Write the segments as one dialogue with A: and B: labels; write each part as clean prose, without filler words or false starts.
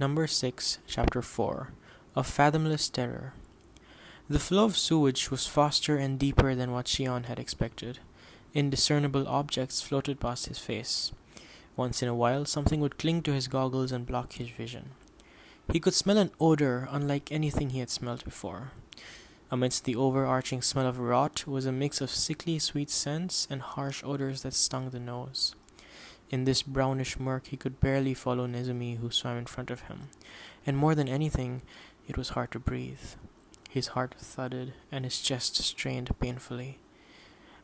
A: Number 6, Chapter 4 Of Fathomless Terror. The flow of sewage was faster and deeper than what Xion had expected. Indiscernible objects floated past his face. Once in a while, something would cling to his goggles and block his vision. He could smell an odor unlike anything he had smelled before. Amidst the overarching smell of rot was a mix of sickly sweet scents and harsh odors that stung the nose. In this brownish murk he could barely follow Nezumi, who swam in front of him, and more than anything, it was hard to breathe. His heart thudded, and his chest strained painfully.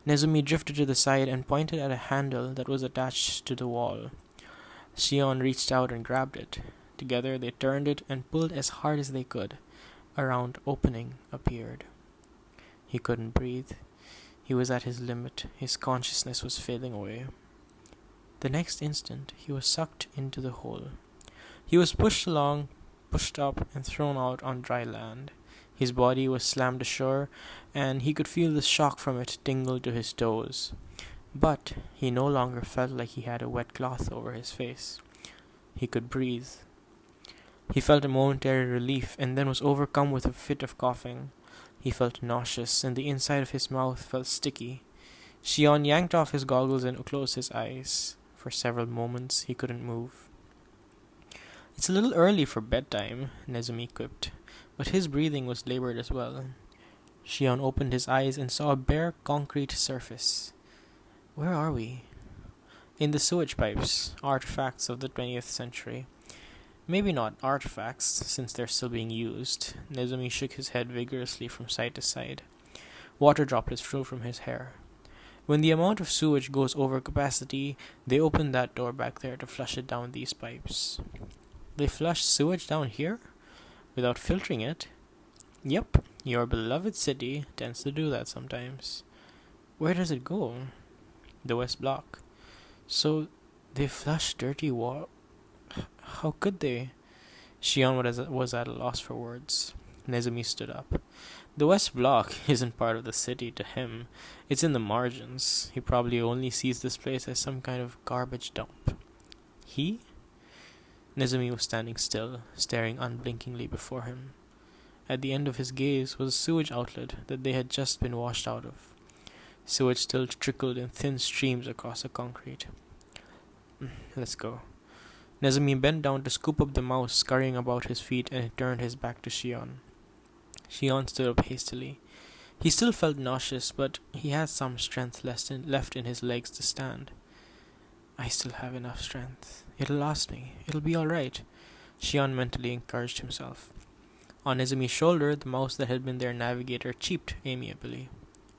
A: Nezumi drifted to the side and pointed at a handle that was attached to the wall. Xion reached out and grabbed it. Together they turned it and pulled as hard as they could. A round opening appeared. He couldn't breathe. He was at his limit. His consciousness was fading away. The next instant, he was sucked into the hole. He was pushed along, pushed up, and thrown out on dry land. His body was slammed ashore, and he could feel the shock from it tingle to his toes. But he no longer felt like he had a wet cloth over his face. He could breathe. He felt a momentary relief, and then was overcome with a fit of coughing. He felt nauseous, and the inside of his mouth felt sticky. Xion yanked off his goggles and closed his eyes. For several moments, he couldn't move. "It's a little early for bedtime," Nezumi quipped, but his breathing was labored as well. Xion opened his eyes and saw a bare concrete surface. Where are we? In the sewage pipes, artifacts of the 20th century. Maybe not artifacts, since they're still being used. Nezumi shook his head vigorously from side to side. Water droplets flew from his hair. When the amount of sewage goes over capacity, they open that door back there to flush it down these pipes. They flush sewage down here? Without filtering it? Yep, your beloved city tends to do that sometimes. Where does it go? The West Block. So, they flush dirty water? How could they? Xion was at a loss for words. Nezumi stood up. The West Block isn't part of the city to him. It's in the margins. He probably only sees this place as some kind of garbage dump. He? Nezumi was standing still, staring unblinkingly before him. At the end of his gaze was a sewage outlet that they had just been washed out of. Sewage still trickled in thin streams across the concrete. Let's go. Nezumi bent down to scoop up the mouse scurrying about his feet, and he turned his back to Xion. Xion stood up hastily. He still felt nauseous, but he had some strength left in his legs to stand. I still have enough strength. It'll last me. It'll be all right, Xion mentally encouraged himself. On Nezumi's shoulder, the mouse that had been their navigator cheeped amiably.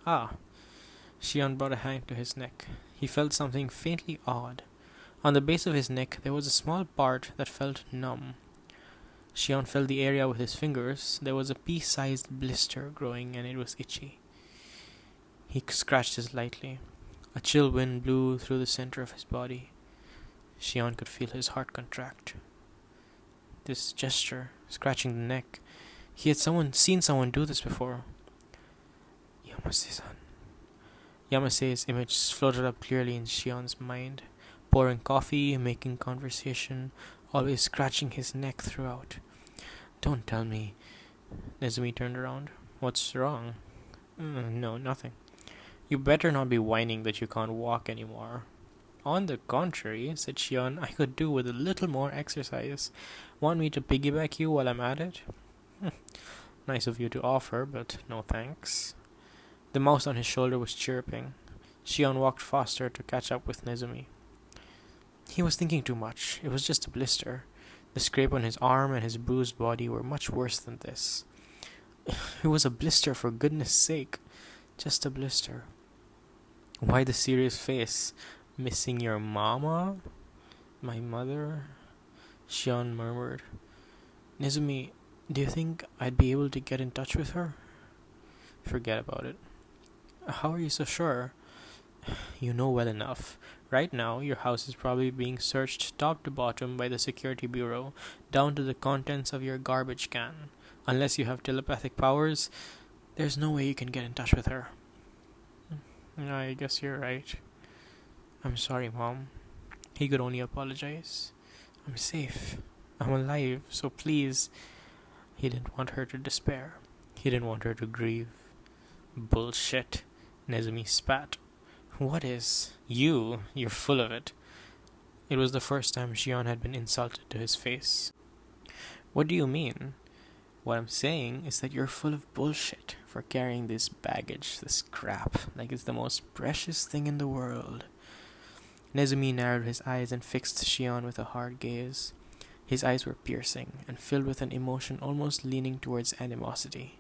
A: Ah! Xion brought a hand to his neck. He felt something faintly odd. On the base of his neck, there was a small part that felt numb. Xion felt the area with his fingers. There was a pea-sized blister growing, and it was itchy. He scratched it lightly. A chill wind blew through the center of his body. Xion could feel his heart contract. This gesture, scratching the neck, he had seen someone do this before. Yamase-san. Yamase's image floated up clearly in Xion's mind, pouring coffee, making conversation, always scratching his neck throughout. Don't tell me. Nezumi turned around. What's wrong? No, nothing. You better not be whining that you can't walk anymore. On the contrary, said Xion, I could do with a little more exercise. Want me to piggyback you while I'm at it? Nice of you to offer, but no thanks. The mouse on his shoulder was chirping. Xion walked faster to catch up with Nezumi. He was thinking too much. It was just a blister. The scrape on his arm and his bruised body were much worse than this. It was a blister, for goodness sake. Just a blister. Why the serious face? Missing your mama? My mother? Xion murmured. Nezumi, do you think I'd be able to get in touch with her? Forget about it. How are you so sure? You know well enough. Right now, your house is probably being searched top to bottom by the security bureau, down to the contents of your garbage can. Unless you have telepathic powers, there's no way you can get in touch with her. I guess you're right. I'm sorry, Mom. He could only apologize. I'm safe. I'm alive, so please. He didn't want her to despair. He didn't want her to grieve. Bullshit, Nezumi spat. What is? You're full of it. It was the first time Shion had been insulted to his face. What do you mean? What I'm saying is that you're full of bullshit for carrying this baggage, this crap, like it's the most precious thing in the world. Nezumi narrowed his eyes and fixed Shion with a hard gaze. His eyes were piercing and filled with an emotion almost leaning towards animosity.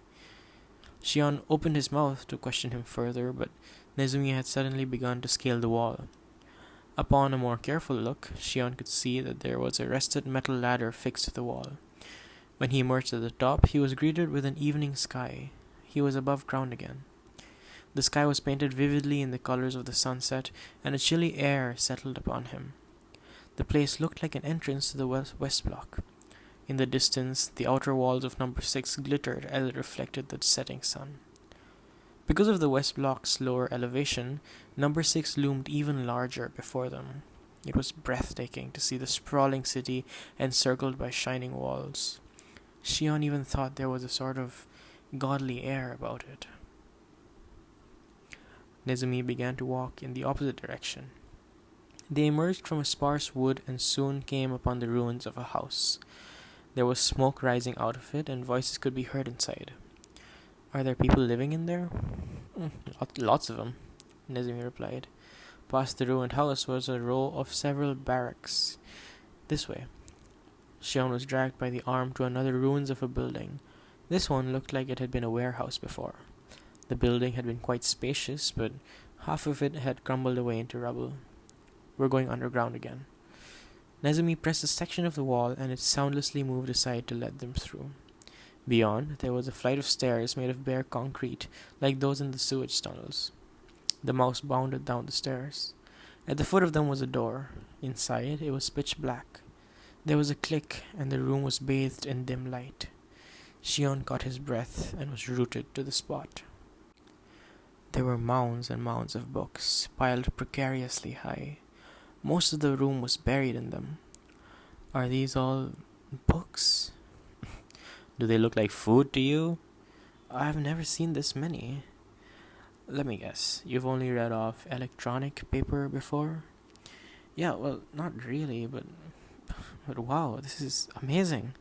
A: Shion opened his mouth to question him further, but Nezumi had suddenly begun to scale the wall. Upon a more careful look, Shion could see that there was a rusted metal ladder fixed to the wall. When he emerged at the top, he was greeted with an evening sky. He was above ground again. The sky was painted vividly in the colors of the sunset, and a chilly air settled upon him. The place looked like an entrance to the west block. In the distance, the outer walls of number 6 glittered as it reflected the setting sun. Because of the west block's lower elevation, number 6 loomed even larger before them. It was breathtaking to see the sprawling city encircled by shining walls. Shion even thought there was a sort of godly air about it. Nezumi began to walk in the opposite direction. They emerged from a sparse wood and soon came upon the ruins of a house. There was smoke rising out of it, and voices could be heard inside. Are there people living in there? Lots of them, Nezumi replied. Past the ruined house was a row of several barracks. This way. Shion was dragged by the arm to another ruins of a building. This one looked like it had been a warehouse before. The building had been quite spacious, but half of it had crumbled away into rubble. We're going underground again. Nezumi pressed a section of the wall, and it soundlessly moved aside to let them through. Beyond, there was a flight of stairs made of bare concrete, like those in the sewage tunnels. The mouse bounded down the stairs. At the foot of them was a door. Inside, it was pitch black. There was a click, and the room was bathed in dim light. Shion caught his breath and was rooted to the spot. There were mounds and mounds of books, piled precariously high. Most of the room was buried in them. Are these all books? Do they look like food to you? I've never seen this many. Let me guess, you've only read off electronic paper before? Yeah, well, not really, but wow, this is amazing.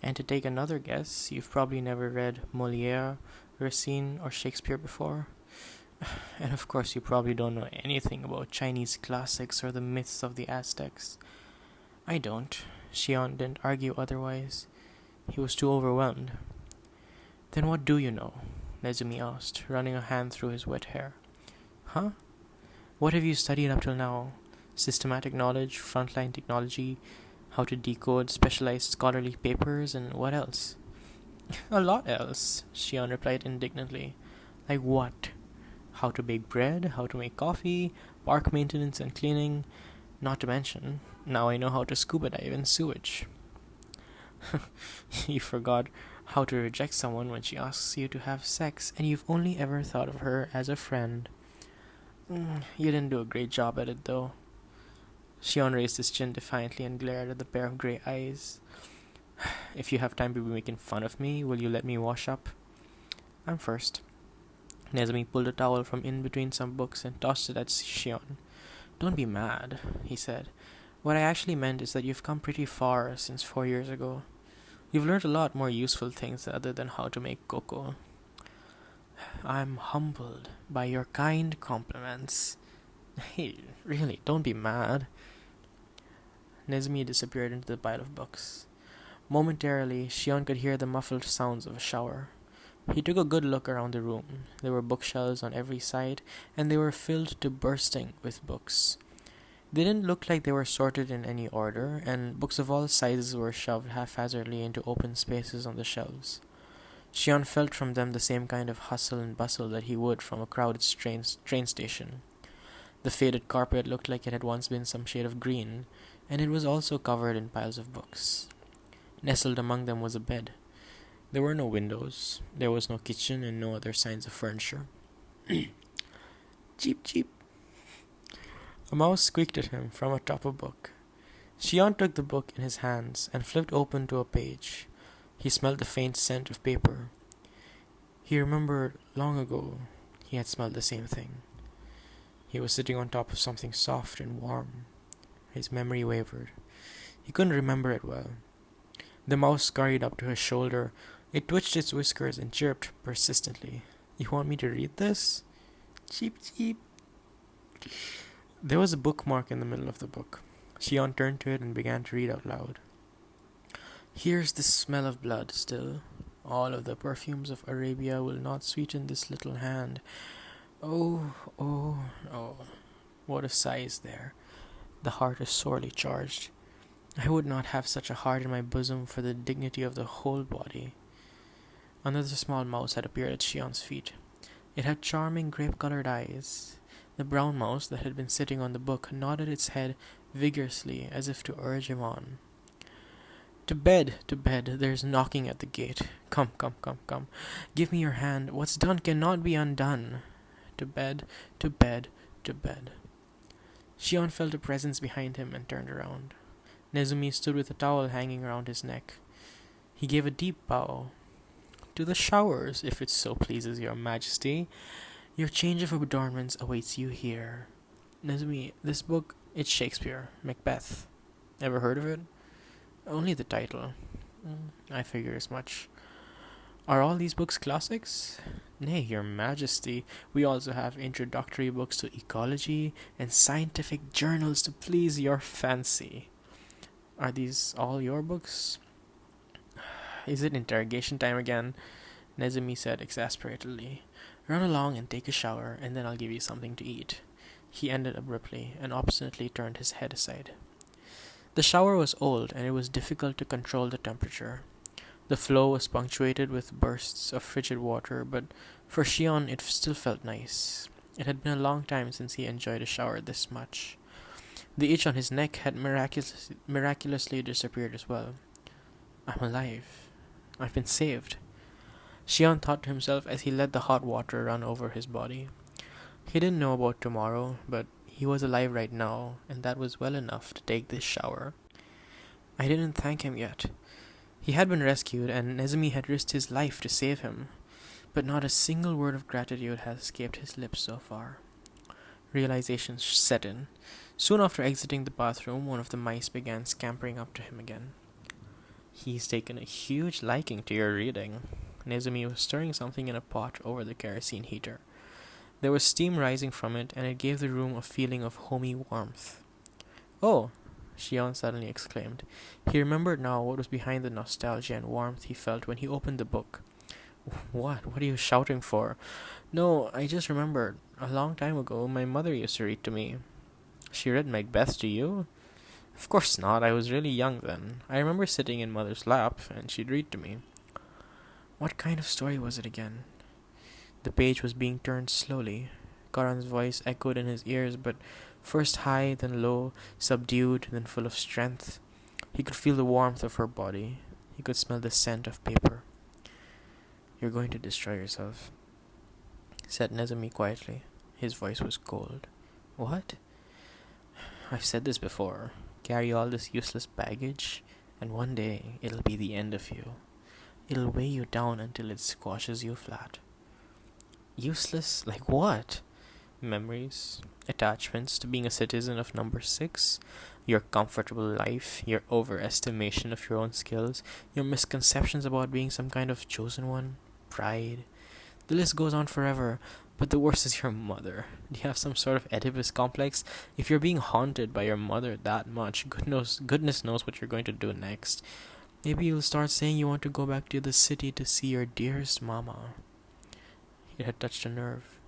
A: And to take another guess, you've probably never read Molière, Racine, or Shakespeare before. And of course, you probably don't know anything about Chinese classics or the myths of the Aztecs. I don't. Shion didn't argue otherwise. He was too overwhelmed. Then what do you know? Nezumi asked, running a hand through his wet hair. Huh? What have you studied up till now? Systematic knowledge, frontline technology, how to decode specialized scholarly papers, and what else? A lot else, Shion replied indignantly. Like what? How to bake bread, how to make coffee, park maintenance and cleaning. Not to mention, now I know how to scuba dive in sewage. You forgot how to reject someone when she asks you to have sex, and you've only ever thought of her as a friend. You didn't do a great job at it, though. Shion raised his chin defiantly and glared at the pair of grey eyes. If you have time to be making fun of me, will you let me wash up? I'm first. Nezumi pulled a towel from in between some books and tossed it at Shion. Don't be mad, he said. What I actually meant is that you've come pretty far since 4 years ago. You've learned a lot more useful things other than how to make cocoa. I'm humbled by your kind compliments. Hey, really, don't be mad. Nezumi disappeared into the pile of books. Momentarily, Shion could hear the muffled sounds of a shower. He took a good look around the room. There were bookshelves on every side, and they were filled to bursting with books. They didn't look like they were sorted in any order, and books of all sizes were shoved haphazardly into open spaces on the shelves. Shion felt from them the same kind of hustle and bustle that he would from a crowded train station. The faded carpet looked like it had once been some shade of green, and it was also covered in piles of books. Nestled among them was a bed. There were no windows, there was no kitchen, and no other signs of furniture. Cheep, cheep. A mouse squeaked at him from atop a book. Shion took the book in his hands and flipped open to a page. He smelled the faint scent of paper. He remembered long ago he had smelled the same thing. He was sitting on top of something soft and warm. His memory wavered. He couldn't remember it well. The mouse scurried up to his shoulder. It twitched its whiskers and chirped persistently. You want me to read this? Cheep, cheep. There was a bookmark in the middle of the book. Shion turned to it and began to read out loud. Here's the smell of blood still. All of the perfumes of Arabia will not sweeten this little hand. Oh, oh, oh. What a sigh is there. The heart is sorely charged. I would not have such a heart in my bosom for the dignity of the whole body. Another small mouse had appeared at Shion's feet. It had charming grape-colored eyes. The brown mouse that had been sitting on the book nodded its head vigorously as if to urge him on. To bed, there's knocking at the gate. Come, come, come, come. Give me your hand. What's done cannot be undone. To bed, to bed, to bed. Shion felt a presence behind him and turned around. Nezumi stood with a towel hanging around his neck. He gave a deep bow. To the showers, if it so pleases your majesty. Your change of adornments awaits you here. Nezumi, this book, it's Shakespeare, Macbeth. Ever heard of it? Only the title. I figured as much. Are all these books classics? Nay, your majesty, we also have introductory books to ecology and scientific journals to please your fancy. Are these all your books? Is it interrogation time again? Nezumi said exasperatedly. Run along and take a shower, and then I'll give you something to eat. He ended abruptly and obstinately turned his head aside. The shower was old, and it was difficult to control the temperature. The flow was punctuated with bursts of frigid water, but for Shion it still felt nice. It had been a long time since he enjoyed a shower this much. The itch on his neck had miraculously disappeared as well. I'm alive. I've been saved. Shion thought to himself as he let the hot water run over his body. He didn't know about tomorrow, but he was alive right now, and that was well enough to take this shower. I didn't thank him yet. He had been rescued, and Nezumi had risked his life to save him, but not a single word of gratitude had escaped his lips so far. Realization set in. Soon after exiting the bathroom, one of the mice began scampering up to him again. He's taken a huge liking to your reading. Nezumi was stirring something in a pot over the kerosene heater. There was steam rising from it, and it gave the room a feeling of homey warmth. Oh! Shion suddenly exclaimed. He remembered now what was behind the nostalgia and warmth he felt when he opened the book. What? What are you shouting for? No, I just remembered. A long time ago, my mother used to read to me. She read Macbeth to you? Of course not. I was really young then. I remember sitting in Mother's lap, and she'd read to me. What kind of story was it again? The page was being turned slowly. Karan's voice echoed in his ears, but first high, then low, subdued, then full of strength. He could feel the warmth of her body. He could smell the scent of paper. You're going to destroy yourself, said Nezumi quietly. His voice was cold. What? I've said this before. Carry all this useless baggage, and one day it'll be the end of you. It'll weigh you down until it squashes you flat. Useless? Like what? Memories, attachments to being a citizen of number 6, your comfortable life, your overestimation of your own skills, your misconceptions about being some kind of chosen one, pride. The list goes on forever, but the worst is your mother. Do you have some sort of Oedipus complex? If you're being haunted by your mother that much, goodness knows what you're going to do next. Maybe you'll start saying you want to go back to the city to see your dearest mama. It had touched a nerve.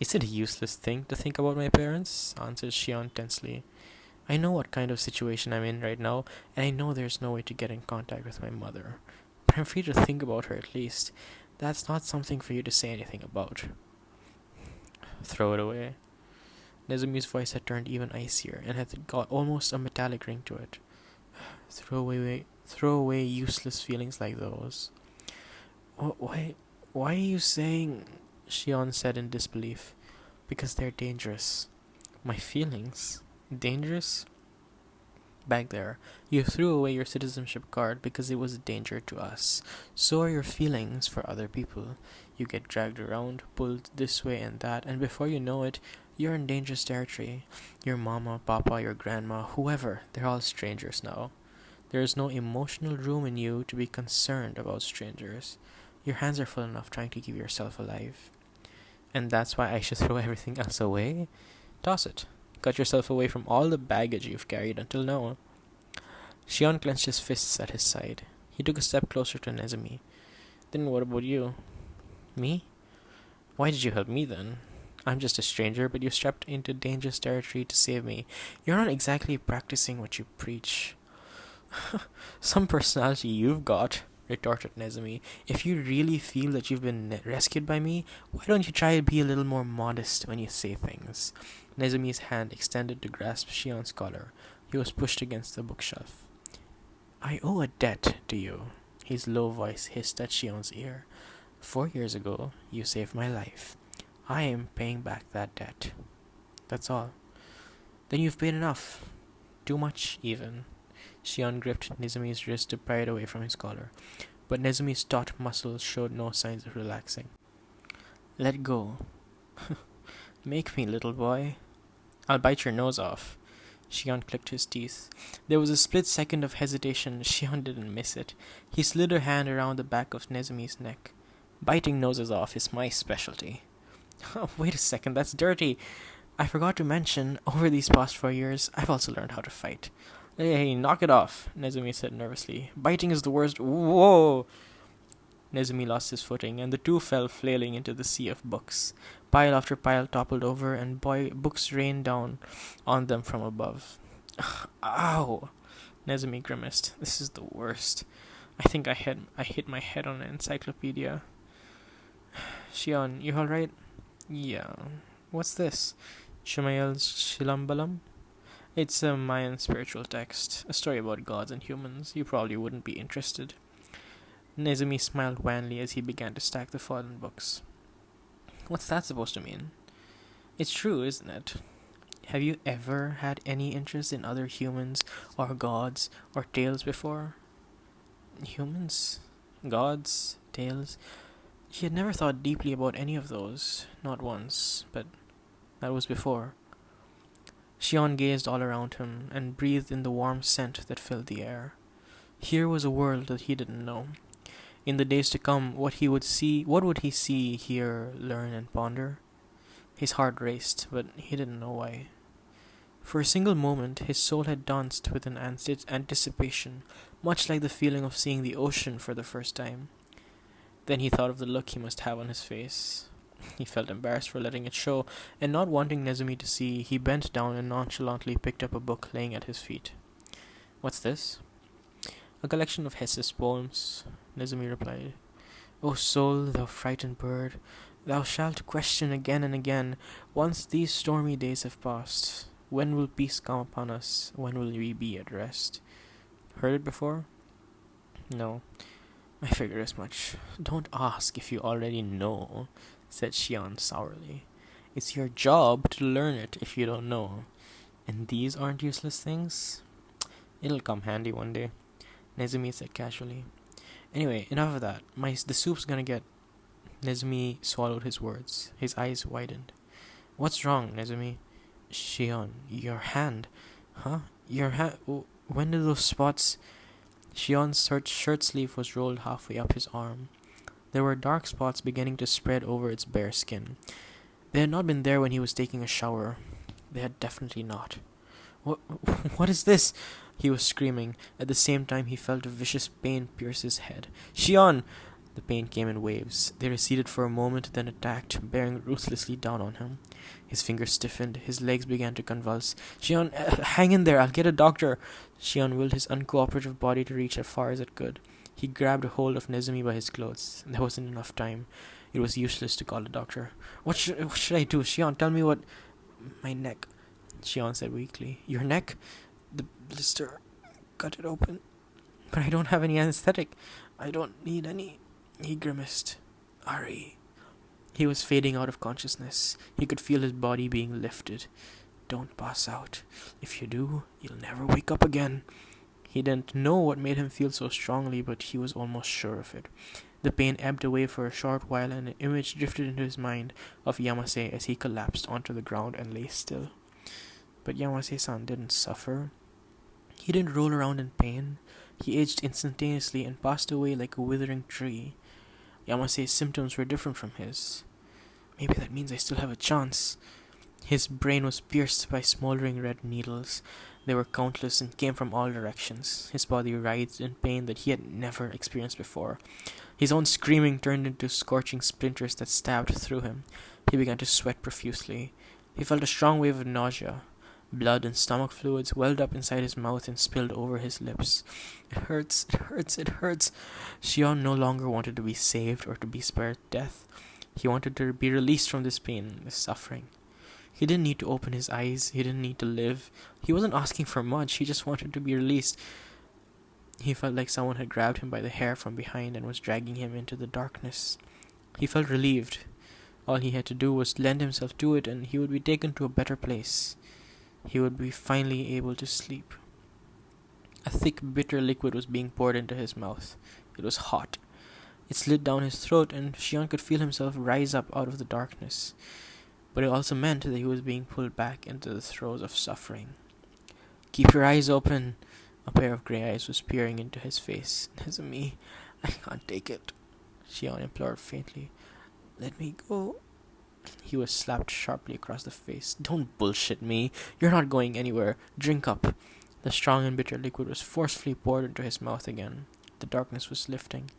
A: Is it a useless thing to think about my parents? Answered Shion tensely. I know what kind of situation I'm in right now, and I know there's no way to get in contact with my mother. But I'm free to think about her at least. That's not something for you to say anything about. Throw it away. Nezumi's voice had turned even icier, and had got almost a metallic ring to it. Throw away useless feelings like those. Why are you saying... Shion said in disbelief. Because they're dangerous. My feelings? Dangerous? Back there, you threw away your citizenship card because it was a danger to us. So are your feelings for other people. You get dragged around, pulled this way and that, and before you know it, you're in dangerous territory. Your mama, papa, your grandma, whoever, they're all strangers now. There is no emotional room in you to be concerned about strangers. Your hands are full enough trying to keep yourself alive. And that's why I should throw everything else away? Toss it. Cut yourself away from all the baggage you've carried until now. Shion clenched his fists at his side. He took a step closer to Nezumi. Then what about you? Me? Why did you help me then? I'm just a stranger, but you stepped into dangerous territory to save me. You're not exactly practicing what you preach. Some personality you've got, retorted Nezumi. If you really feel that you've been rescued by me, why don't you try to be a little more modest when you say things? Nezumi's hand extended to grasp Shion's collar. He was pushed against the bookshelf. I owe a debt to you, his low voice hissed at Shion's ear. 4 years ago, you saved my life. I am paying back that debt. That's all. Then you've paid enough. Too much, even. Shion gripped Nezumi's wrist to pry it away from his collar, but Nezumi's taut muscles showed no signs of relaxing. Let go. Make me, little boy. I'll bite your nose off. Shion clicked his teeth. There was a split second of hesitation. Shion didn't miss it. He slid a hand around the back of Nezumi's neck. Biting noses off is my specialty. Oh, wait a second, that's dirty. I forgot to mention, over these past 4 years, I've also learned how to fight. Hey, knock it off, Nezumi said nervously. Biting is the worst. Whoa! Nezumi lost his footing, and the two fell flailing into the sea of books. Pile after pile toppled over, and books rained down on them from above. Ow! Nezumi grimaced. This is the worst. I think I hit my head on an encyclopedia. Shion, you alright? Yeah. What's this? Shumael's Shilambalam? It's a Mayan spiritual text, a story about gods and humans. You probably wouldn't be interested. Nezumi smiled wanly as he began to stack the fallen books. What's that supposed to mean? It's true, isn't it? Have you ever had any interest in other humans, or gods, or tales before? Humans? Gods? Tales? He had never thought deeply about any of those, not once, but that was before. Shion gazed all around him and breathed in the warm scent that filled the air. Here was a world that he didn't know. In the days to come, what would he see, hear, learn, and ponder? His heart raced, but he didn't know why. For a single moment, his soul had danced with an anticipation, much like the feeling of seeing the ocean for the first time. Then he thought of the look he must have on his face. He felt embarrassed for letting it show, and not wanting Nezumi to see, he bent down and nonchalantly picked up a book laying at his feet. What's this? A collection of Hesse's poems, Nezumi replied. O soul, thou frightened bird, thou shalt question again and again, once these stormy days have passed. When will peace come upon us? When will we be at rest? Heard it before? No. I figured as much. Don't ask if you already know, said Shion sourly. It's your job to learn it if you don't know. And these aren't useless things? It'll come handy one day, Nezumi said casually. Anyway, enough of that. The soup's gonna get... Nezumi swallowed his words. His eyes widened. What's wrong, Nezumi? Shion, your hand. Huh? Your hand... When did those spots... Shion's shirt sleeve was rolled halfway up his arm. There were dark spots beginning to spread over its bare skin. They had not been there when he was taking a shower. They had definitely not. What is this? He was screaming. At the same time, he felt a vicious pain pierce his head. Shion! The pain came in waves. They receded for a moment, then attacked, bearing ruthlessly down on him. His fingers stiffened. His legs began to convulse. Shion, hang in there. I'll get a doctor. Shion willed his uncooperative body to reach as far as it could. He grabbed a hold of Nezumi by his clothes. There wasn't enough time. It was useless to call a doctor. What should I do? Shion, tell me what... My neck, Shion said weakly. Your neck? The blister. Cut it open. But I don't have any anesthetic. I don't need any... He grimaced. Ari. He was fading out of consciousness. He could feel his body being lifted. don't pass out. If you do, you'll never wake up again." He didn't know what made him feel so strongly, but he was almost sure of it. The pain ebbed away for a short while, and an image drifted into his mind of Yamase as he collapsed onto the ground and lay still. But Yamase-san didn't suffer. He didn't roll around in pain. He aged instantaneously and passed away like a withering tree. Yamase's symptoms were different from his. Maybe that means I still have a chance. His brain was pierced by smoldering red needles. They were countless and came from all directions. His body writhed in pain that he had never experienced before. His own screaming turned into scorching splinters that stabbed through him. He began to sweat profusely. He felt a strong wave of nausea. Blood and stomach fluids welled up inside his mouth and spilled over his lips. "It hurts, it hurts, it hurts." Shion no longer wanted to be saved or to be spared death. He wanted to be released from this pain, this suffering. He didn't need to open his eyes. He didn't need to live. He wasn't asking for much. He just wanted to be released. He felt like someone had grabbed him by the hair from behind and was dragging him into the darkness. He felt relieved. All he had to do was lend himself to it, and he would be taken to a better place. He would be finally able to sleep. A thick, bitter liquid was being poured into his mouth. It was hot. It slid down his throat, and Shion could feel himself rise up out of the darkness. But it also meant that he was being pulled back into the throes of suffering. "Keep your eyes open." A pair of grey eyes was peering into his face. "Nezumi, I can't take it," Shion implored faintly. "Let me go." He was slapped sharply across the face. "Don't bullshit me. You're not going anywhere. Drink up." The strong and bitter liquid was forcefully poured into his mouth again. The darkness was lifting.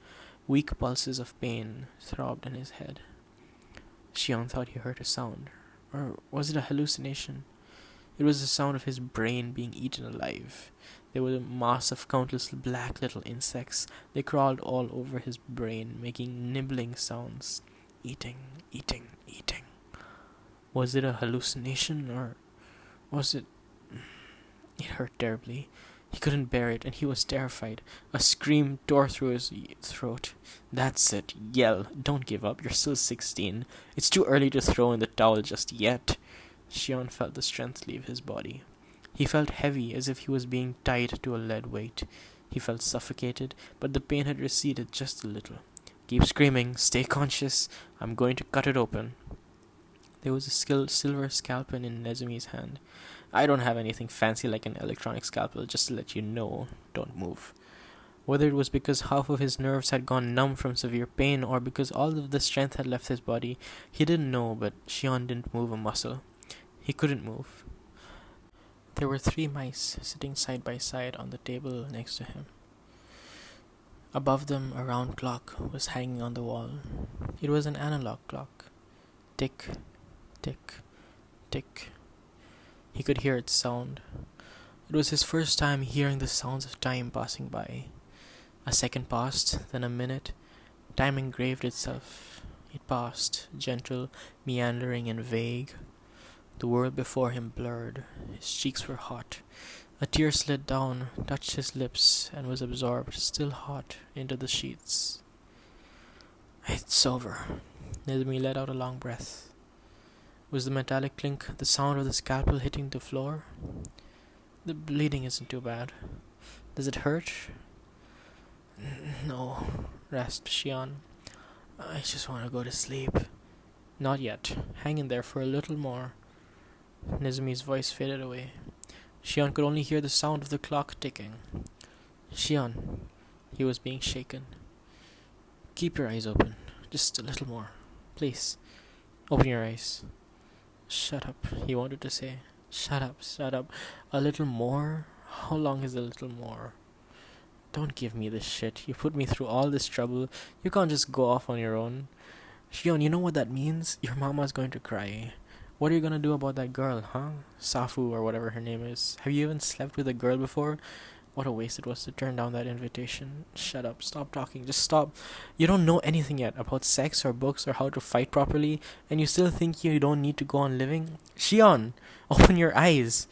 A: Weak pulses of pain throbbed in his head. Shion thought he heard a sound. Or was it a hallucination? It was the sound of his brain being eaten alive. There was a mass of countless black little insects. They crawled all over his brain, making nibbling sounds. Eating, eating, eating. Was it a hallucination, or was it... It hurt terribly. He couldn't bear it, and he was terrified. A scream tore through his throat. "That's it. Yell. Don't give up. You're still 16. It's too early to throw in the towel just yet." Shion felt the strength leave his body. He felt heavy, as if he was being tied to a lead weight. He felt suffocated, but the pain had receded just a little. "Keep screaming. Stay conscious. I'm going to cut it open." There was a silver scalpel in Nezumi's hand. "I don't have anything fancy like an electronic scalpel, just to let you know. Don't move." Whether it was because half of his nerves had gone numb from severe pain, or because all of the strength had left his body, he didn't know, but Shion didn't move a muscle. He couldn't move. There were 3 mice sitting side by side on the table next to him. Above them, a round clock was hanging on the wall. It was an analog clock. Tick, tick, tick. He could hear its sound. It was his first time hearing the sounds of time passing by. A second passed, then a minute. Time engraved itself. It passed, gentle, meandering, and vague. The world before him blurred. His cheeks were hot. A tear slid down, touched his lips, and was absorbed, still hot, into the sheets. "It's over." Nezumi let out a long breath. Was the metallic clink the sound of the scalpel hitting the floor? "The bleeding isn't too bad. Does it hurt?" "No," rasped Shion. "I just want to go to sleep." "Not yet. Hang in there for a little more." Nezumi's voice faded away. Shion could only hear the sound of the clock ticking. "Shion." He was being shaken. "Keep your eyes open. Just a little more. Please. Open your eyes." "Shut up," he wanted to say. Shut up. A little more? How long is a little more?" "Don't give me this shit. You put me through all this trouble. You can't just go off on your own." "Shion, you know what that means? Your mama's going to cry. What are you gonna do about that girl, huh? Safu, or whatever her name is. Have you even slept with a girl before? What a waste it was to turn down that invitation." "Shut up. Stop talking. Just stop. You don't know anything yet about sex or books or how to fight properly, and you still think you don't need to go on living? Shion, open your eyes."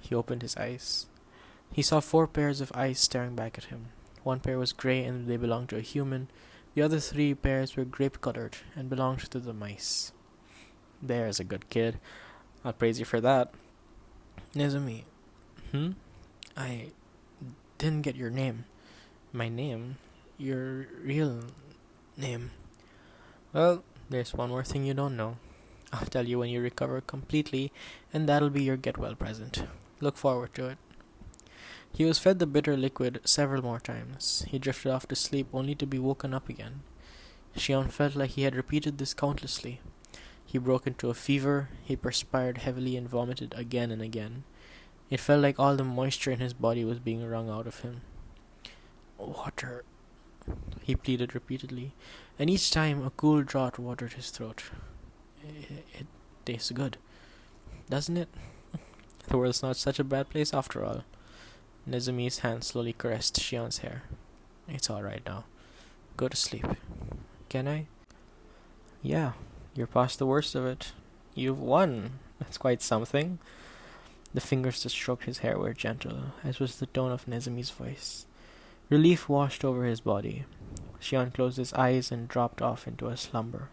A: He opened his eyes. He saw 4 pairs of eyes staring back at him. 1 pair was grey and they belonged to a human. The other 3 pairs were grape-colored and belonged to the mice. "There's a good kid. I'll praise you for that." Nezumi. I didn't get your name. My name? Your real name? Well, there's one more thing you don't know. I'll tell you when you recover completely, and that'll be your get well present. Look forward to it. He was fed the bitter liquid several more times. He drifted off to sleep only to be woken up again. Shion felt like he had repeated this countlessly. He broke into a fever, he perspired heavily and vomited again and again. It felt like all the moisture in his body was being wrung out of him. Water, he pleaded repeatedly, and each time a cool draught watered his throat. It tastes good, doesn't it? The world's not such a bad place after all. Nezumi's hand slowly caressed Shion's hair. It's all right now. Go to sleep. Can I? Yeah, you're past the worst of it. You've won. That's quite something. The fingers that stroked his hair were gentle, as was the tone of Nezumi's voice. Relief washed over his body. Shion closed his eyes and dropped off into a slumber.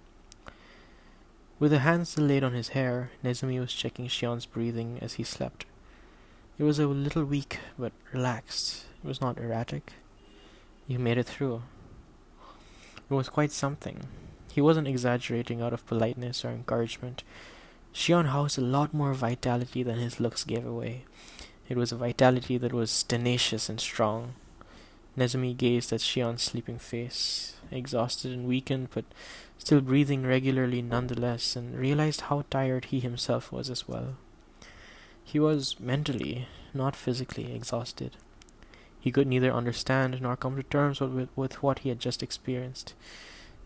A: With a hand still laid on his hair, Nezumi was checking Shion's breathing as he slept. It was a little weak, but relaxed. It was not erratic. You made it through. It was quite something. He wasn't exaggerating out of politeness or encouragement. Shion housed a lot more vitality than his looks gave away. It was a vitality that was tenacious and strong. Nezumi gazed at Shion's sleeping face, exhausted and weakened, but still breathing regularly nonetheless, and realized how tired he himself was as well. He was mentally, not physically, exhausted. He could neither understand nor come to terms with what he had just experienced.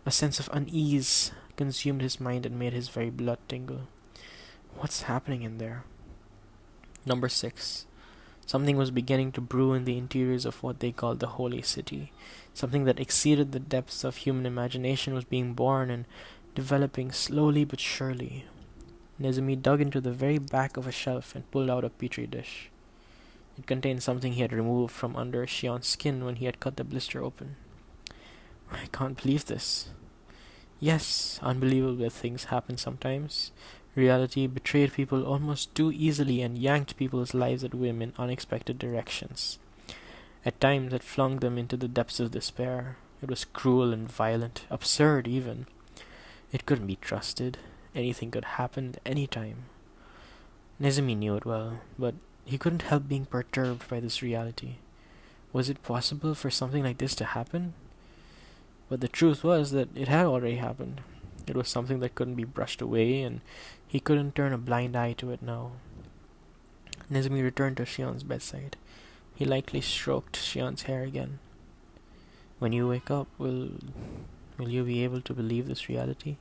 A: A sense of unease consumed his mind and made his very blood tingle. What's happening in there? Number 6. Something was beginning to brew in the interiors of what they called the Holy City. Something that exceeded the depths of human imagination was being born and developing slowly but surely. Nezumi dug into the very back of a shelf and pulled out a petri dish. It contained something he had removed from under Shion's skin when he had cut the blister open. I can't believe this. Yes, unbelievable things happen sometimes. Reality betrayed people almost too easily and yanked people's lives at whim in unexpected directions. At times it flung them into the depths of despair. It was cruel and violent, absurd even. It couldn't be trusted. Anything could happen at any time. Nezumi knew it well, but he couldn't help being perturbed by this reality. Was it possible for something like this to happen? But the truth was that it had already happened. It was something that couldn't be brushed away, and he couldn't turn a blind eye to it now. Nezumi returned to Shion's bedside. He lightly stroked Shion's hair again. When you wake up, will you be able to believe this reality?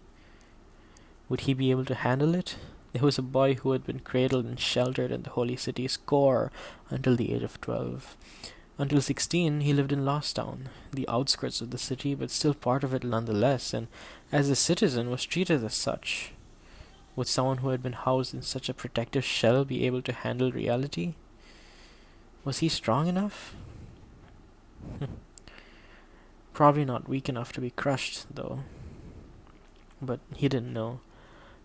A: Would he be able to handle it? There was a boy who had been cradled and sheltered in the holy city's core until the age of 12. Until 16, he lived in Lost Town, the outskirts of the city, but still part of it nonetheless, and as a citizen was treated as such. Would someone who had been housed in such a protective shell be able to handle reality? Was he strong enough? Probably not weak enough to be crushed, though. But he didn't know.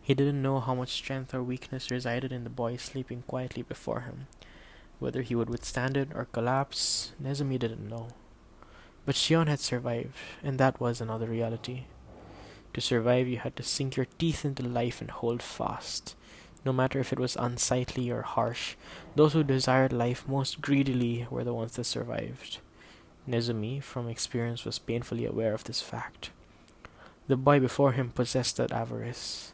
A: He didn't know how much strength or weakness resided in the boy sleeping quietly before him. Whether he would withstand it or collapse, Nezumi didn't know. But Shion had survived, and that was another reality. To survive, you had to sink your teeth into life and hold fast. No matter if it was unsightly or harsh, those who desired life most greedily were the ones that survived. Nezumi, from experience, was painfully aware of this fact. The boy before him possessed that avarice.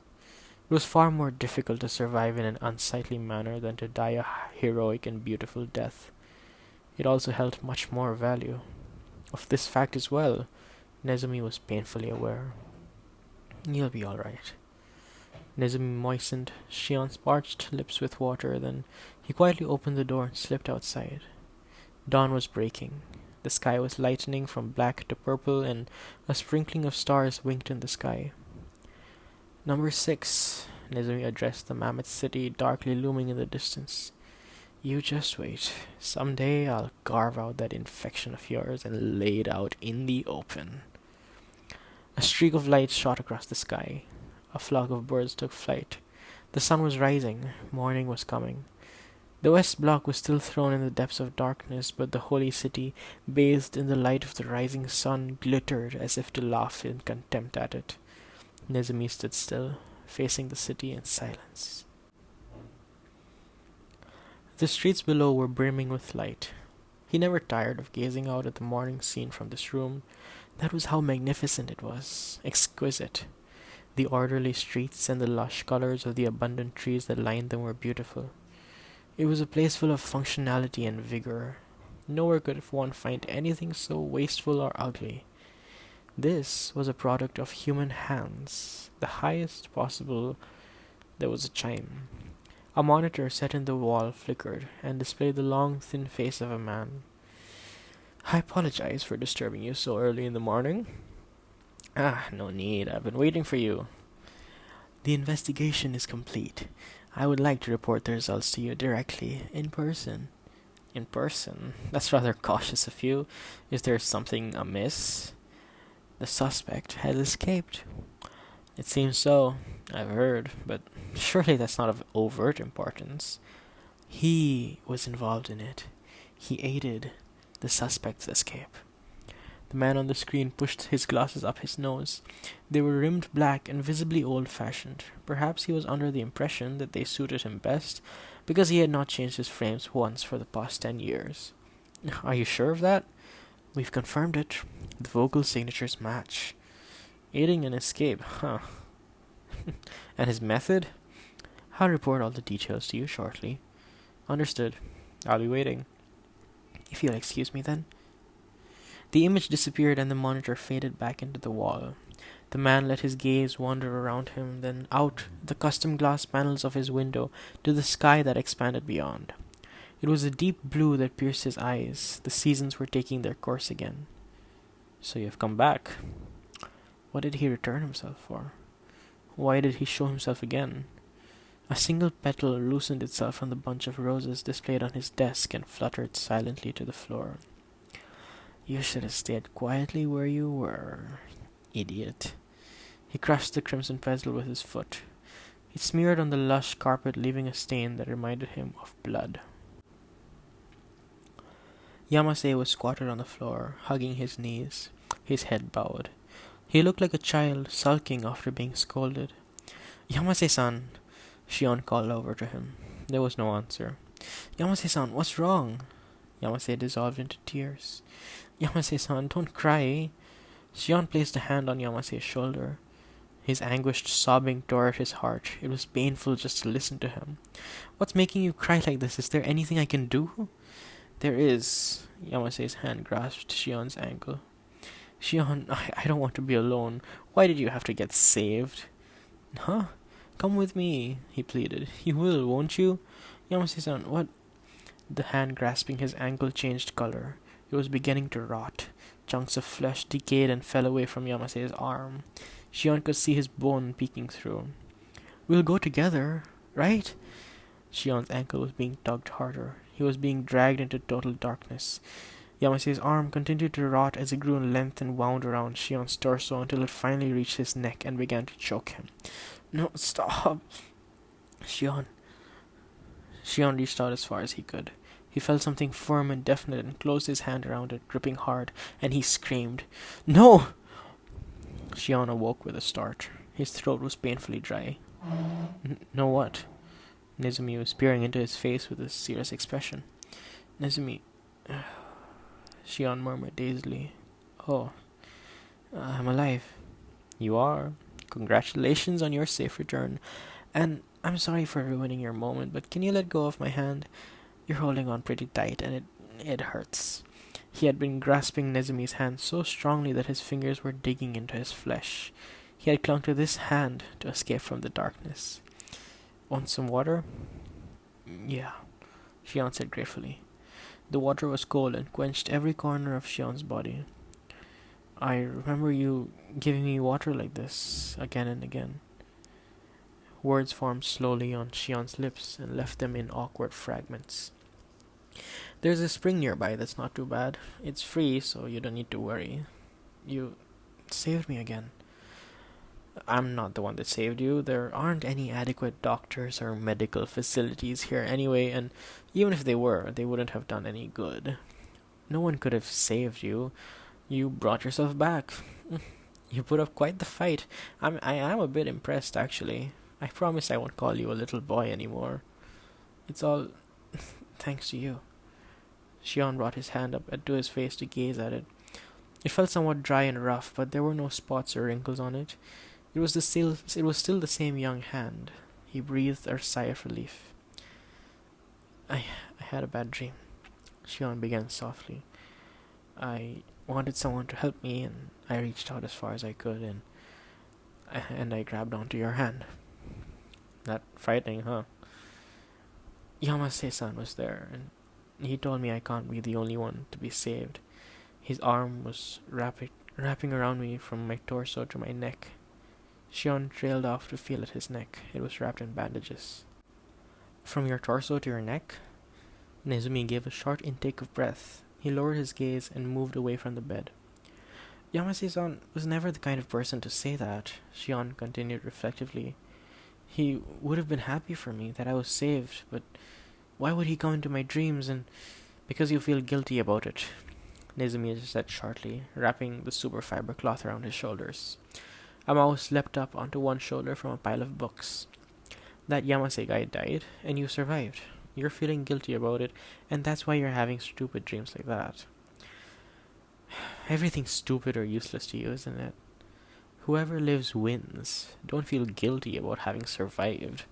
A: It was far more difficult to survive in an unsightly manner than to die a heroic and beautiful death. It also held much more value. Of this fact as well, Nezumi was painfully aware. You'll be all right. Nezumi moistened Shion's parched lips with water, then he quietly opened the door and slipped outside. Dawn was breaking. The sky was lightening from black to purple, and a sprinkling of stars winked in the sky. Number 6, Nezumi addressed the mammoth city darkly looming in the distance. You just wait. Someday I'll carve out that infection of yours and lay it out in the open. A streak of light shot across the sky. A flock of birds took flight. The sun was rising. Morning was coming. The west block was still thrown in the depths of darkness, but the holy city, bathed in the light of the rising sun, glittered as if to laugh in contempt at it. Nezumi stood still, facing the city in silence. The streets below were brimming with light. He never tired of gazing out at the morning scene from this room. That was how magnificent it was, exquisite. The orderly streets and the lush colors of the abundant trees that lined them were beautiful. It was a place full of functionality and vigor. Nowhere could one find anything so wasteful or ugly. This was a product of human hands, the highest possible. There was a chime. A monitor set in the wall flickered and displayed the long, thin face of a man. "I apologize for disturbing you so early in the morning." No need. I've been waiting for you." "The investigation is complete. I would like to report the results to you directly, in person." "In person? That's rather cautious of you. Is there something amiss?" "The suspect has escaped." "It seems so. I've heard, but surely that's not of overt importance." "He was involved in it. He aided the suspect's escape." The man on the screen pushed his glasses up his nose. They were rimmed black and visibly old-fashioned. Perhaps he was under the impression that they suited him best, because he had not changed his frames once for the past 10 years. "Are you sure of that?" "We've confirmed it. The vocal signatures match." "Aiding an escape, huh?" "And his method?" "I'll report all the details to you shortly." "Understood. I'll be waiting." "If you'll excuse me, then." The image disappeared and the monitor faded back into the wall. The man let his gaze wander around him, then out the custom glass panels of his window to the sky that expanded beyond. It was a deep blue that pierced his eyes. The seasons were taking their course again. "So you've come back." What did he return himself for? Why did he show himself again? A single petal loosened itself from the bunch of roses displayed on his desk and fluttered silently to the floor. "You should have stayed quietly where you were, idiot." He crushed the crimson petal with his foot. It smeared on the lush carpet, leaving a stain that reminded him of blood. Yamase was squatted on the floor, hugging his knees, his head bowed. He looked like a child sulking after being scolded. "Yamase-san," Shion called over to him. There was no answer. "Yamase-san, what's wrong?" Yamase dissolved into tears. "Yamase-san, don't cry." Shion placed a hand on Yamase's shoulder. His anguished sobbing tore at his heart. It was painful just to listen to him. "What's making you cry like this? Is there anything I can do?" "There is." Yamase's hand grasped Shion's ankle. "Shion, I don't want to be alone. Why did you have to get saved?" "Huh? Come with me," he pleaded. "You will, won't you?" "Yamase-san, what?" The hand grasping his ankle changed color. It was beginning to rot. Chunks of flesh decayed and fell away from Yamase's arm. Shion could see his bone peeking through. "We'll go together, right?" Shion's ankle was being tugged harder. He was being dragged into total darkness. Yamase's arm continued to rot as it grew in length and wound around Shion's torso until it finally reached his neck and began to choke him. "No, stop!" Shion reached out as far as he could. He felt something firm and definite and closed his hand around it, gripping hard, and he screamed, "No!" Shion awoke with a start. His throat was painfully dry. "No what?" Nezumi was peering into his face with a serious expression. "Nezumi," Shion murmured dazedly. "Oh, I'm alive." "You are. Congratulations on your safe return. And I'm sorry for ruining your moment, but can you let go of my hand? You're holding on pretty tight, and it hurts." He had been grasping Nezumi's hand so strongly that his fingers were digging into his flesh. He had clung to this hand to escape from the darkness. "Want some water?" "Yeah," Shion said gratefully. The water was cold and quenched every corner of Shion's body. "I remember you giving me water like this again and again." Words formed slowly on Shion's lips and left them in awkward fragments. "There's a spring nearby that's not too bad. It's free, so you don't need to worry. You saved me again." I'm not the one that saved you. There aren't any adequate doctors or medical facilities here anyway, and even if they were, they wouldn't have done any good. No one could have saved you. You brought yourself back. You put up quite the fight. I am a bit impressed, actually. I promise I won't call you a little boy anymore. It's all thanks to you. Shion brought his hand up to his face to gaze at it. It felt somewhat dry and rough, but there were no spots or wrinkles on it. It was still the same young hand. He breathed a sigh of relief. I had a bad dream. Shion began softly. I wanted someone to help me, and I reached out as far as I could, and I grabbed onto your hand. That frightening, huh? Yamase-san was there, and he told me I can't be the only one to be saved. His arm was wrapping around me from my torso to my neck. Shion trailed off to feel at his neck. It was wrapped in bandages. From your torso to your neck? Nezumi gave a short intake of breath. He lowered his gaze and moved away from the bed. Yamase-san was never the kind of person to say that, Shion continued reflectively. He would have been happy for me that I was saved, but why would he come into my dreams? And because you feel guilty about it, Nezumi said shortly, wrapping the super fiber cloth around his shoulders. A mouse leapt up onto one shoulder from a pile of books. That Yamase guy died, and you survived. You're feeling guilty about it, and that's why you're having stupid dreams like that. Everything's stupid or useless to you, isn't it? Whoever lives wins. Don't feel guilty about having survived.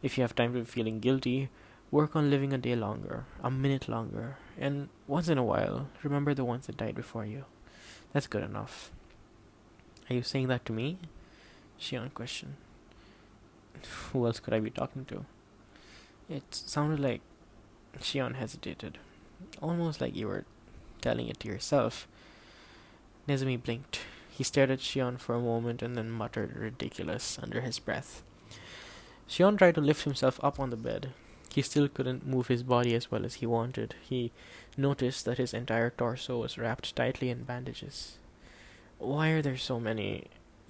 A: If you have time to be feeling guilty, work on living a day longer, a minute longer, and once in a while, remember the ones that died before you. That's good enough. Are you saying that to me? Shion questioned. Who else could I be talking to? It sounded like... Shion hesitated. Almost like you were telling it to yourself. Nezumi blinked. He stared at Shion for a moment and then muttered ridiculous under his breath. Shion tried to lift himself up on the bed. He still couldn't move his body as well as he wanted. He noticed that his entire torso was wrapped tightly in bandages. Why are there so many?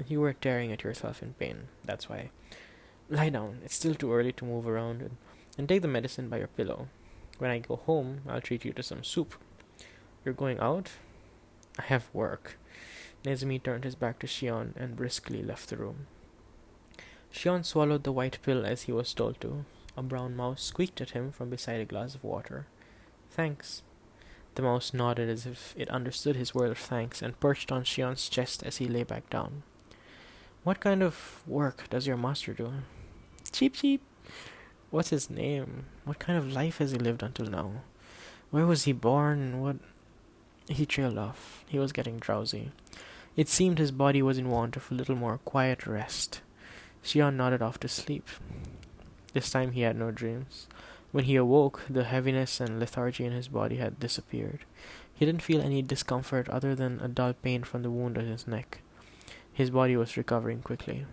A: You were tearing at yourself in pain, that's why. Lie down. It's still too early to move around, and take the medicine by your pillow. When I go home, I'll treat you to some soup. You're going out? I have work. Nezumi turned his back to Shion and briskly left the room. Shion swallowed the white pill as he was told to. A brown mouse squeaked at him from beside a glass of water. Thanks. The mouse nodded as if it understood his word of thanks and perched on Shion's chest as he lay back down. What kind of work does your master do? Cheep cheep. What's his name? What kind of life has he lived until now? Where was he born and what... He trailed off. He was getting drowsy. It seemed his body was in want of a little more quiet rest. Shion nodded off to sleep. This time he had no dreams. When he awoke, the heaviness and lethargy in his body had disappeared. He didn't feel any discomfort other than a dull pain from the wound on his neck. His body was recovering quickly.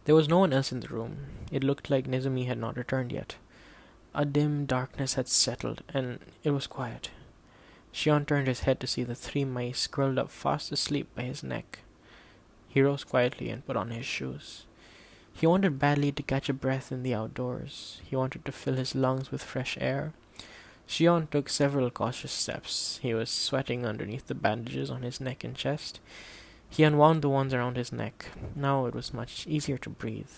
A: There was no one else in the room. It looked like Nezumi had not returned yet. A dim darkness had settled, and it was quiet. Shion turned his head to see the 3 mice curled up fast asleep by his neck. He rose quietly and put on his shoes. He wanted badly to catch a breath in the outdoors. He wanted to fill his lungs with fresh air. Shion took several cautious steps. He was sweating underneath the bandages on his neck and chest. He unwound the ones around his neck. Now it was much easier to breathe.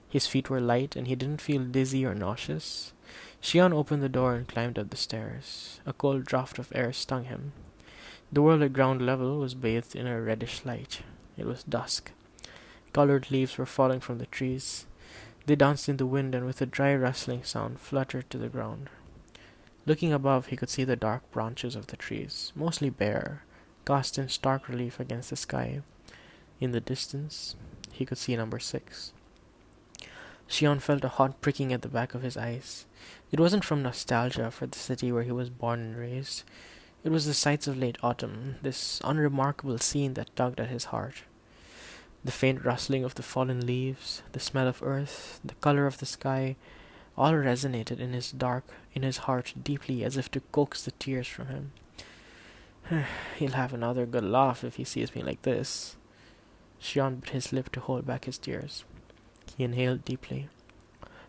A: His feet were light and he didn't feel dizzy or nauseous. Shion opened the door and climbed up the stairs. A cold draught of air stung him. The world at ground level was bathed in a reddish light. It was dusk. Colored leaves were falling from the trees. They danced in the wind and with a dry rustling sound fluttered to the ground. Looking above, he could see the dark branches of the trees, mostly bare, cast in stark relief against the sky. In the distance, he could see number 6. Shion felt a hot pricking at the back of his eyes. It wasn't from nostalgia for the city where he was born and raised. It was the sights of late autumn, this unremarkable scene that tugged at his heart. The faint rustling of the fallen leaves, the smell of earth, the color of the sky, all resonated in his heart deeply as if to coax the tears from him. He'll have another good laugh if he sees me like this. Shion bit his lip to hold back his tears. He inhaled deeply.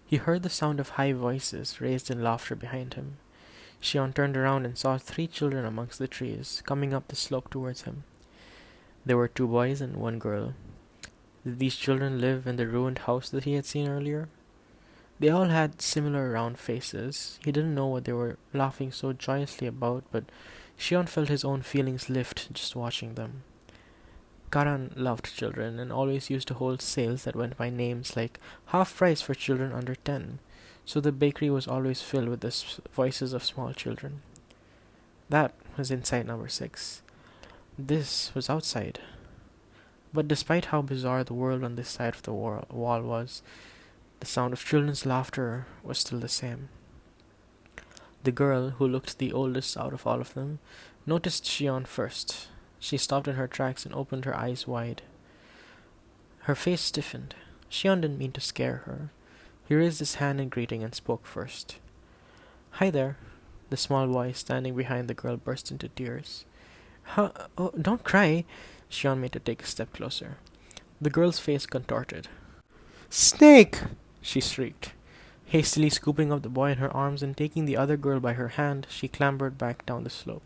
A: He heard the sound of high voices raised in laughter behind him. Shion turned around and saw 3 children amongst the trees, coming up the slope towards him. There were 2 boys and 1 girl. Did these children live in the ruined house that he had seen earlier? They all had similar round faces. He didn't know what they were laughing so joyously about, but Shion felt his own feelings lift just watching them. Karan loved children and always used to hold sales that went by names like half price for children under 10, so the bakery was always filled with the voices of small children. That was inside number 6. This was outside. But despite how bizarre the world on this side of the wall was, the sound of children's laughter was still the same. The girl, who looked the oldest out of all of them, noticed Shion first. She stopped in her tracks and opened her eyes wide. Her face stiffened. Shion didn't mean to scare her. He raised his hand in greeting and spoke first. "Hi there." The small boy standing behind the girl burst into tears. Oh, don't cry." Shion made her take a step closer. The girl's face contorted. "Snake!" she shrieked. Hastily scooping up the boy in her arms and taking the other girl by her hand, she clambered back down the slope.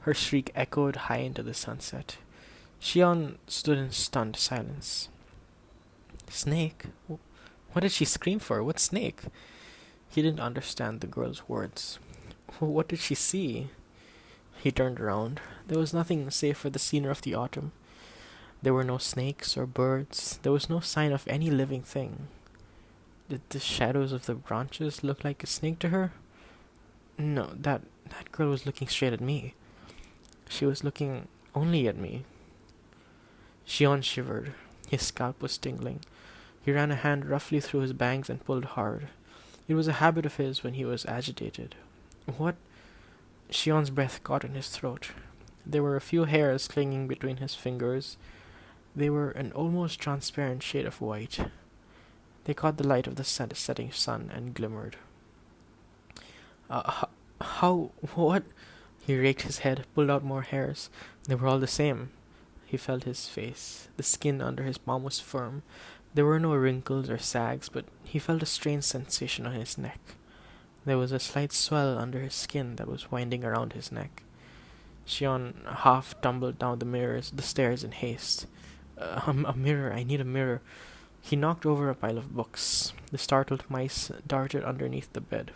A: Her shriek echoed high into the sunset. Shion stood in stunned silence. "Snake? What did she scream for? What snake?" He didn't understand the girl's words. What did she see? He turned around. There was nothing save for the scenery of the autumn. There were no snakes or birds. There was no sign of any living thing. Did the shadows of the branches look like a snake to her? No, that girl was looking straight at me. She was looking only at me. Shion shivered. His scalp was tingling. He ran a hand roughly through his bangs and pulled hard. It was a habit of his when he was agitated. What? Shion's breath caught in his throat. There were a few hairs clinging between his fingers. They were an almost transparent shade of white. They caught the light of the setting sun and glimmered. How? What? He raked his head, pulled out more hairs. They were all the same. He felt his face. The skin under his palm was firm. There were no wrinkles or sags, but he felt a strange sensation on his neck. There was a slight swell under his skin that was winding around his neck. Shion half tumbled down the stairs in haste. A mirror, I need a mirror. He knocked over a pile of books. The startled mice darted underneath the bed.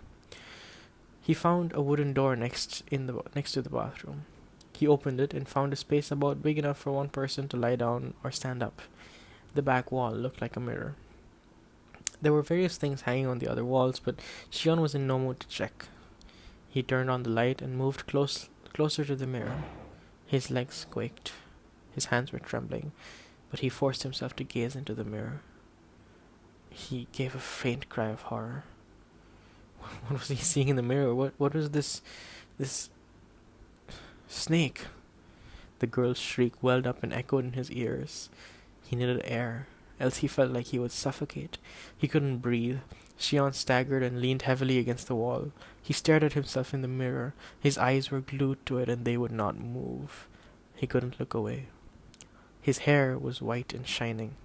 A: He found a wooden door next to the bathroom. He opened it and found a space about big enough for one person to lie down or stand up. The back wall looked like a mirror. There were various things hanging on the other walls, but Shion was in no mood to check. He turned on the light and moved closer to the mirror. His legs quaked. His hands were trembling, but he forced himself to gaze into the mirror. He gave a faint cry of horror. What was he seeing in the mirror? What was this snake? The girl's shriek welled up and echoed in his ears. He needed air, else he felt like he would suffocate. He couldn't breathe. Shion staggered and leaned heavily against the wall. He stared at himself in the mirror. His eyes were glued to it and they would not move. He couldn't look away. His hair was white and shining.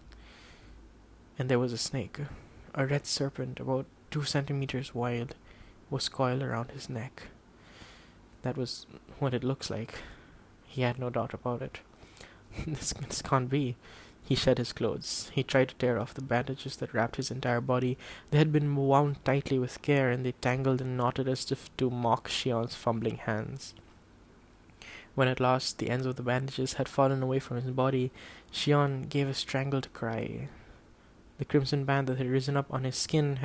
A: And there was a snake. A red serpent, about 2 centimeters wide, was coiled around his neck. That was what it looks like. He had no doubt about it. This can't be. He shed his clothes. He tried to tear off the bandages that wrapped his entire body. They had been wound tightly with care, and they tangled and knotted as if to mock Shion's fumbling hands. When at last the ends of the bandages had fallen away from his body, Shion gave a strangled cry. The crimson band that had risen up on his skin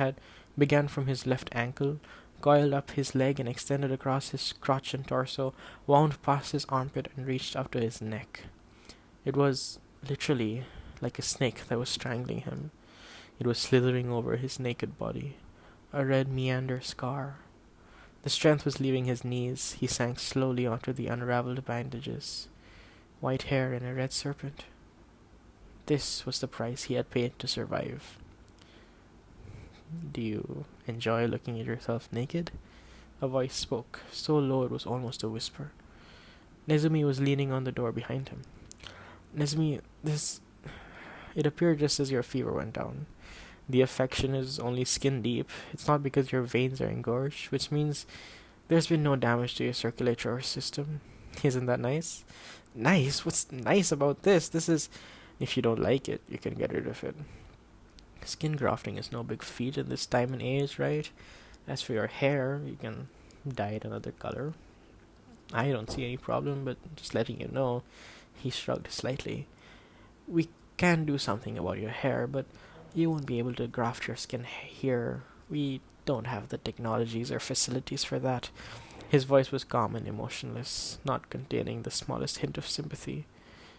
A: began from his left ankle, coiled up his leg and extended across his crotch and torso, wound past his armpit and reached up to his neck. It was literally like a snake that was strangling him. It was slithering over his naked body, a red meander scar. The strength was leaving his knees. He sank slowly onto the unraveled bandages. White hair and a red serpent. This was the price he had paid to survive. Do you enjoy looking at yourself naked? A voice spoke, so low it was almost a whisper. Nezumi was leaning on the door behind him. Nezumi, It appeared just as your fever went down. The affection is only skin deep. It's not because your veins are engorged, which means there's been no damage to your circulatory system. Isn't that nice? Nice? What's nice about this? This is... If you don't like it, you can get rid of it. Skin grafting is no big feat in this time and age, right? As for your hair, you can dye it another color. I don't see any problem, but just letting you know. He shrugged slightly. We can do something about your hair, but you won't be able to graft your skin here. We don't have the technologies or facilities for that. His voice was calm and emotionless, not containing the smallest hint of sympathy.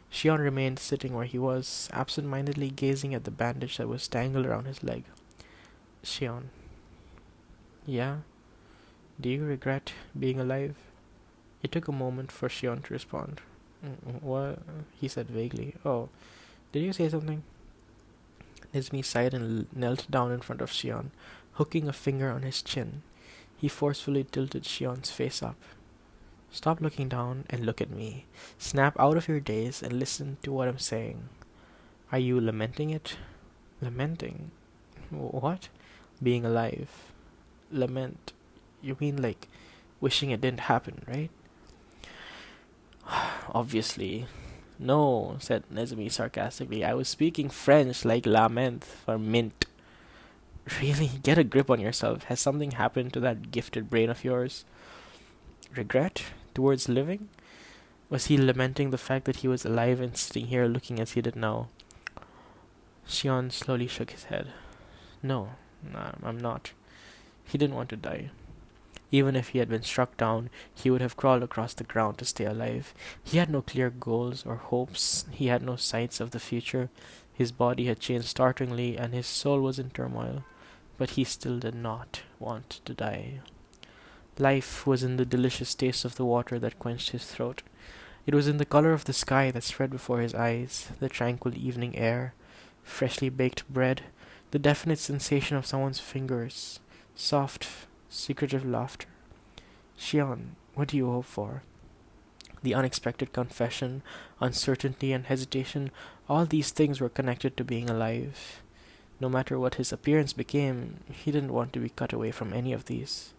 A: Shion remained sitting where he was, absent-mindedly gazing at the bandage that was tangled around his leg. Shion. Yeah? Do you regret being alive? It took a moment for Shion to respond. What? He said vaguely. Oh, did you say something? Nizmi sighed and knelt down in front of Shion, hooking a finger on his chin. He forcefully tilted Shion's face up. Stop looking down and look at me. Snap out of your daze and listen to what I'm saying. Are you lamenting it? Lamenting? What? Being alive. Lament. You mean like wishing it didn't happen, right? Obviously. No, said Nezumi sarcastically. I was speaking French like lament for mint. Really? Get a grip on yourself. Has something happened to that gifted brain of yours? Regret? Towards living? Was he lamenting the fact that he was alive and sitting here looking as he did now? Shion slowly shook his head. No, I'm not. He didn't want to die. Even if he had been struck down, he would have crawled across the ground to stay alive. He had no clear goals or hopes. He had no sights of the future. His body had changed startlingly, and his soul was in turmoil. But he still did not want to die. Life was in the delicious taste of the water that quenched his throat. It was in the color of the sky that spread before his eyes, the tranquil evening air, freshly baked bread, the definite sensation of someone's fingers, soft, secretive laughter. Shion, what do you hope for? The unexpected confession, uncertainty, and hesitation, all these things were connected to being alive. No matter what his appearance became, he didn't want to be cut away from any of these.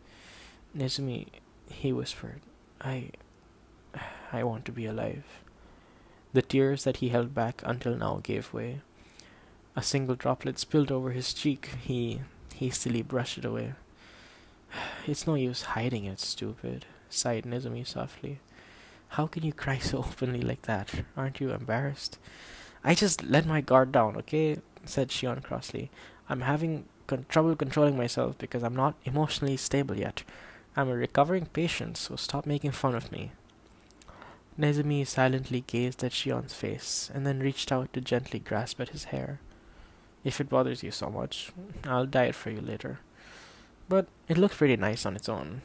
A: Nezumi, he whispered, I want to be alive. The tears that he held back until now gave way. A single droplet spilled over his cheek. He hastily brushed it away. It's no use hiding it, stupid, sighed Nezumi softly. How can you cry so openly like that? Aren't you embarrassed? I just let my guard down, okay? Said Shion crossly. I'm having trouble controlling myself because I'm not emotionally stable yet. I'm a recovering patient, so stop making fun of me. Nezumi silently gazed at Shion's face, and then reached out to gently grasp at his hair. If it bothers you so much, I'll dye it for you later. But it looks pretty nice on its own.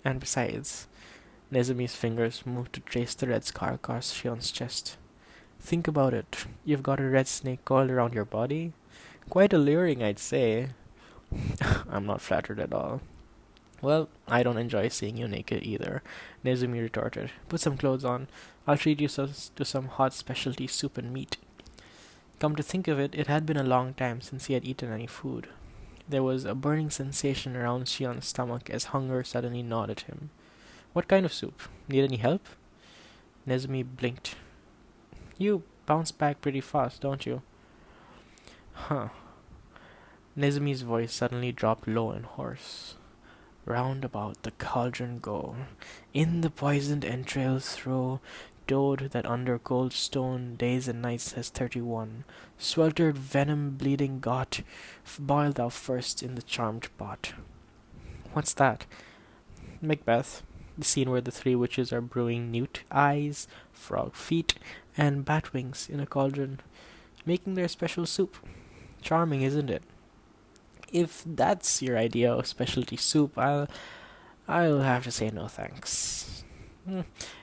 A: And besides, Nezumi's fingers moved to trace the red scar across Shion's chest. Think about it. You've got a red snake coiled around your body. Quite alluring, I'd say. I'm not flattered at all. Well, I don't enjoy seeing you naked either, Nezumi retorted. Put some clothes on. I'll treat you to some hot specialty soup and meat. Come to think of it, it had been a long time since he had eaten any food. There was a burning sensation around Shion's stomach as hunger suddenly gnawed at him. What kind of soup? Need any help? Nezumi blinked. You bounce back pretty fast, don't you? Huh. Nezumi's voice suddenly dropped low and hoarse. Round about the cauldron go, in the poisoned entrails throw, toad that under cold stone days and nights has 31, sweltered venom bleeding got, boil thou first in the charmed pot. What's that? Macbeth, the scene where the three witches are brewing newt eyes, frog feet, and bat wings in a cauldron, making their special soup. Charming, isn't it? If that's your idea of specialty soup, I'll have to say no thanks.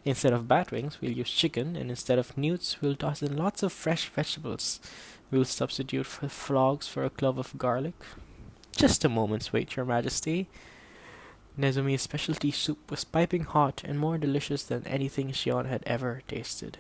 A: Instead of bat wings, we'll use chicken, and instead of newts, we'll toss in lots of fresh vegetables. We'll substitute for frogs for a clove of garlic. Just a moment's wait, Your Majesty. Nezumi's specialty soup was piping hot and more delicious than anything Shion had ever tasted.